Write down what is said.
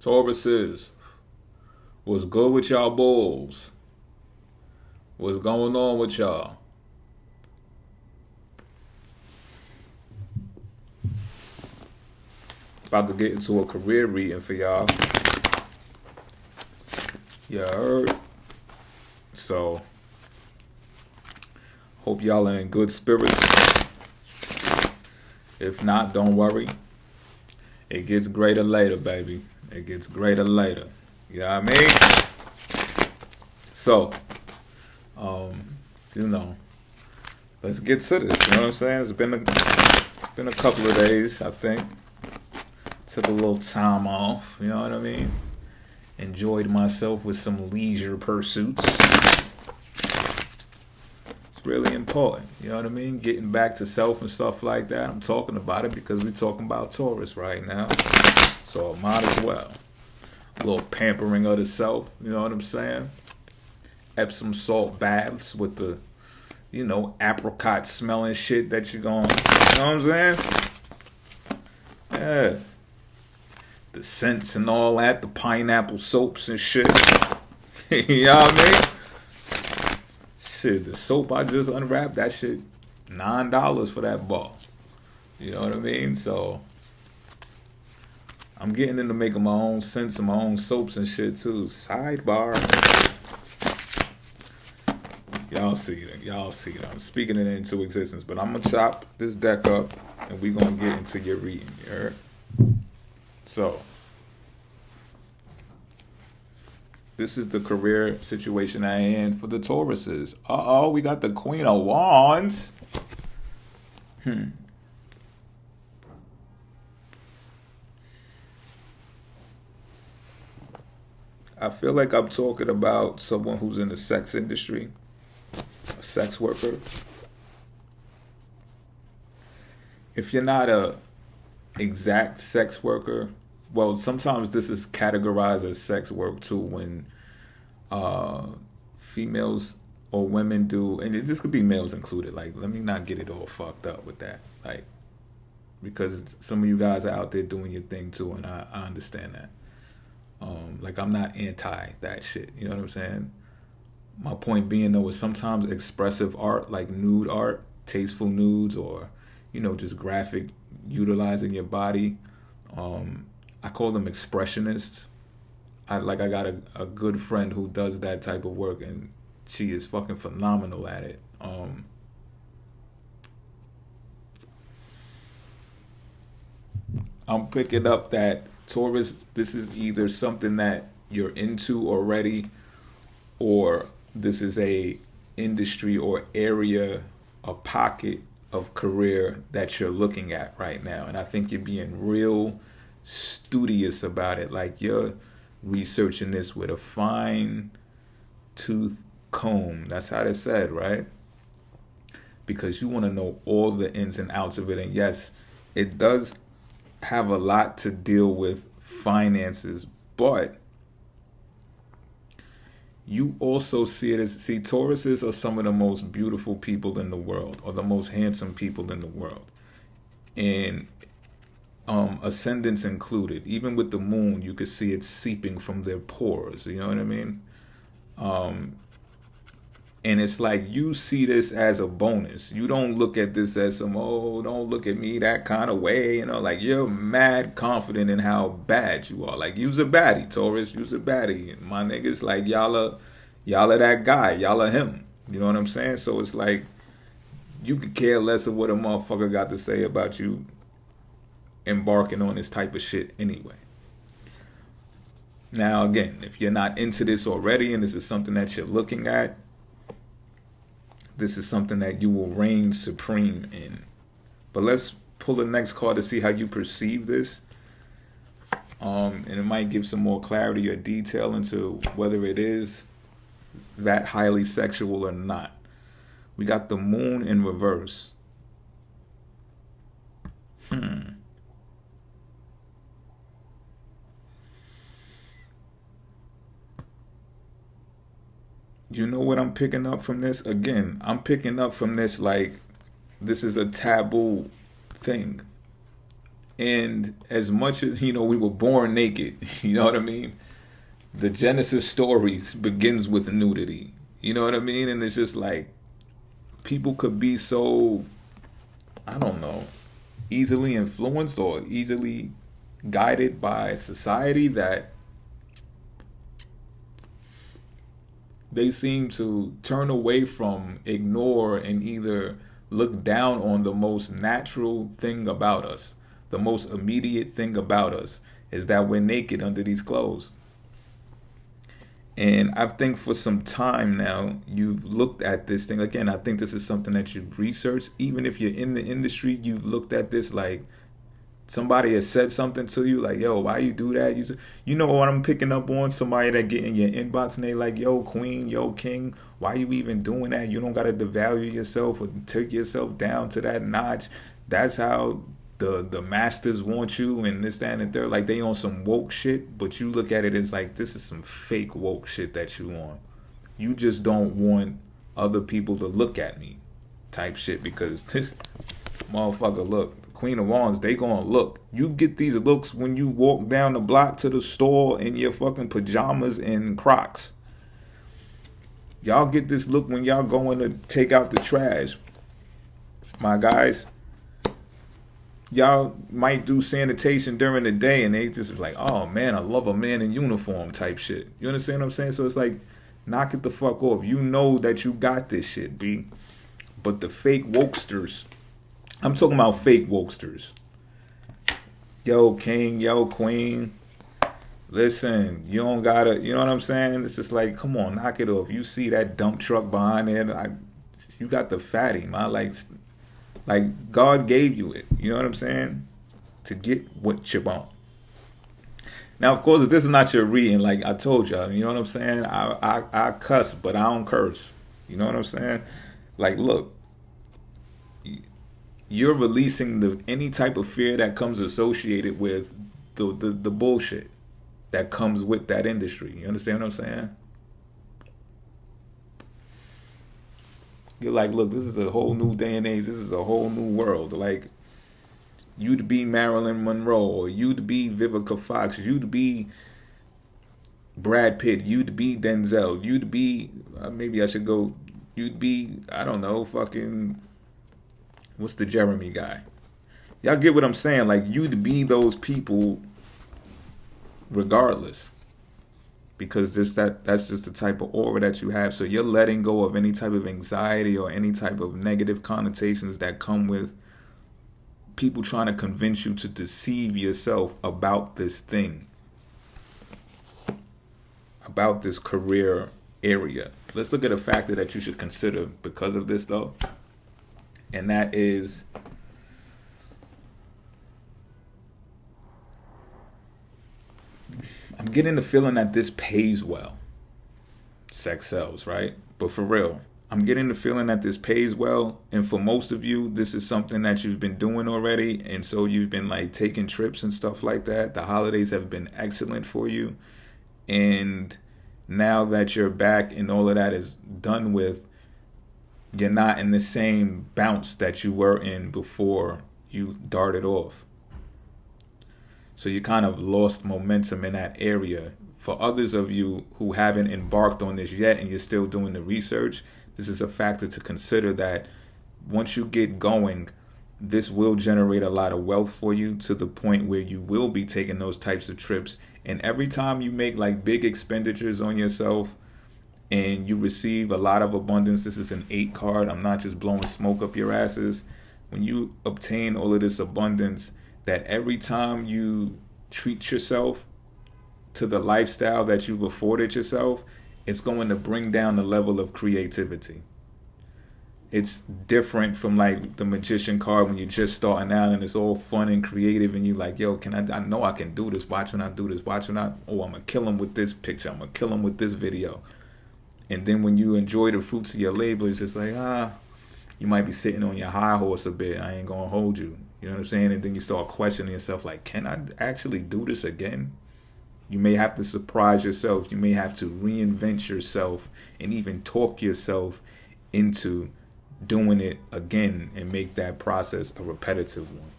Tauruses, what's good with y'all bulls? What's going on with y'all? About to get into a career reading for y'all. You heard? So, hope y'all are in good spirits. If not, don't worry. It gets greater later, baby. It gets greater later. You know what I mean? So, um, you know, let's get to this. You know what I'm saying? It's been a couple of days, I think. Took a little time off. You know what I mean? Enjoyed myself with some leisure pursuits. It's really important. You know what I mean? Getting back to self and stuff like that. I'm talking about it because we're talking about Taurus right now. So I might as well. A little pampering of the self. You know what I'm saying? Epsom salt baths with the, apricot smelling shit that you're going. You know what I'm saying? Yeah. The scents and all that, the pineapple soaps and shit. You know what I mean? Shit, the soap I just unwrapped, that shit, $9 for that ball. You know what I mean? So, I'm getting into making my own scents and my own soaps and shit too. Sidebar. Y'all see it. Y'all see it. I'm speaking it into existence. But I'm going to chop this deck up and we're going to get into your reading. You heard? So, this is the career situation I am in for the Tauruses. We got the Queen of Wands. I feel like I'm talking about someone who's in the sex industry, a sex worker. If you're not a exact sex worker, well, sometimes this is categorized as sex work too when females or women do, and this could be males included. Like, let me not get it all fucked up with that, like, because some of you guys are out there doing your thing too, and I understand that. Like, I'm not anti that shit. You know what I'm saying? My point being though is sometimes expressive art, like nude art, tasteful nudes, or just graphic, utilizing your body. I call them expressionists. I got a good friend who does that type of work, and she is fucking phenomenal at it. I'm picking up that Taurus, this is either something that you're into already, or this is a industry or area, a pocket of career that you're looking at right now. And I think you're being real studious about it. Like, you're researching this with a fine tooth comb. That's how they said, right? Because you want to know all the ins and outs of it. And yes, it does have a lot to deal with finances, but you also see it as, Tauruses are some of the most beautiful people in the world, or the most handsome people in the world. And ascendants included. Even with the moon, you could see it seeping from their pores. You know what I mean? And it's like, you see this as a bonus. You don't look at this as some, don't look at me that kind of way. Like, you're mad confident in how bad you are. Like, you's a baddie, Taurus. You's a baddie. And my niggas, like, y'all are that guy. Y'all are him. You know what I'm saying? So it's like, you could care less of what a motherfucker got to say about you embarking on this type of shit anyway. Now, again, if you're not into this already and this is something that you're looking at, this is something that you will reign supreme in. But let's pull the next card to see how you perceive this. And it might give some more clarity or detail into whether it is that highly sexual or not. We got the moon in reverse. You know what I'm picking up from this? Again, I'm picking up from this like this is a taboo thing. And as much as, we were born naked, you know what I mean? The Genesis stories begins with nudity. You know what I mean? And it's just like, people could be so, I don't know, easily influenced or easily guided by society that they seem to turn away from, ignore, and either look down on the most natural thing about us. The most immediate thing about us is that we're naked under these clothes. And I think for some time now, you've looked at this thing. Again, I think this is something that you've researched. Even if you're in the industry, you've looked at this like somebody has said something to you like, yo, why you do that? You know what I'm picking up on? Somebody that get in your inbox and they like, yo, queen, yo, king, why you even doing that? You don't got to devalue yourself or take yourself down to that notch. That's how the masters want you and this, that, and the third. Like, they on some woke shit, but you look at it as like, this is some fake woke shit that you on. You just don't want other people to look at me type shit, because this motherfucker, look, the Queen of Wands, they gonna look. You get these looks when you walk down the block to the store in your fucking pajamas and Crocs. Y'all get this look when y'all going to take out the trash. My guys, y'all might do sanitation during the day and they just like, oh man, I love a man in uniform type shit. You understand what I'm saying? So it's like, knock it the fuck off. You know that you got this shit, B. But the fake wokesters, I'm talking about fake wokesters. Yo, king, yo, queen. Listen, you don't gotta, you know what I'm saying? It's just like, come on, knock it off. You see that dump truck behind there, you got the fatty, man. Like God gave you it, you know what I'm saying? To get what you want. Now, of course, if this is not your reading, like I told y'all, you know what I'm saying? I cuss, but I don't curse. You know what I'm saying? Like, look, you're releasing any type of fear that comes associated with the bullshit that comes with that industry. You understand what I'm saying? You're like, look, this is a whole new day and age. This is a whole new world. Like, you'd be Marilyn Monroe, or you'd be Vivica Fox, you'd be Brad Pitt, you'd be Denzel, you'd be, maybe I should go, you'd be, I don't know, fucking, what's the Jeremy guy? Y'all get what I'm saying? Like, you'd be those people regardless. Because that's just the type of aura that you have. So you're letting go of any type of anxiety or any type of negative connotations that come with people trying to convince you to deceive yourself about this thing, about this career area. Let's look at a factor that you should consider because of this, though. And that is, I'm getting the feeling that this pays well. Sex sells, right? But for real, I'm getting the feeling that this pays well. And for most of you, this is something that you've been doing already. And so you've been like taking trips and stuff like that. The holidays have been excellent for you. And now that you're back and all of that is done with, you're not in the same bounce that you were in before you darted off. So you kind of lost momentum in that area. For others of you who haven't embarked on this yet and you're still doing the research, this is a factor to consider, that once you get going, this will generate a lot of wealth for you to the point where you will be taking those types of trips. And every time you make like big expenditures on yourself and you receive a lot of abundance, this is an 8 card. I'm not just blowing smoke up your asses. When you obtain all of this abundance, that every time you treat yourself to the lifestyle that you've afforded yourself, it's going to bring down the level of creativity. It's different from like the magician card when you're just starting out and it's all fun and creative and you're like, yo, I know I can do this. Watch when I do this. Watch when I'm going to kill him with this picture. I'm going to kill him with this video. And then when you enjoy the fruits of your labor, it's just like, you might be sitting on your high horse a bit. I ain't going to hold you. You know what I'm saying? And then you start questioning yourself like, can I actually do this again? You may have to surprise yourself. You may have to reinvent yourself and even talk yourself into doing it again and make that process a repetitive one.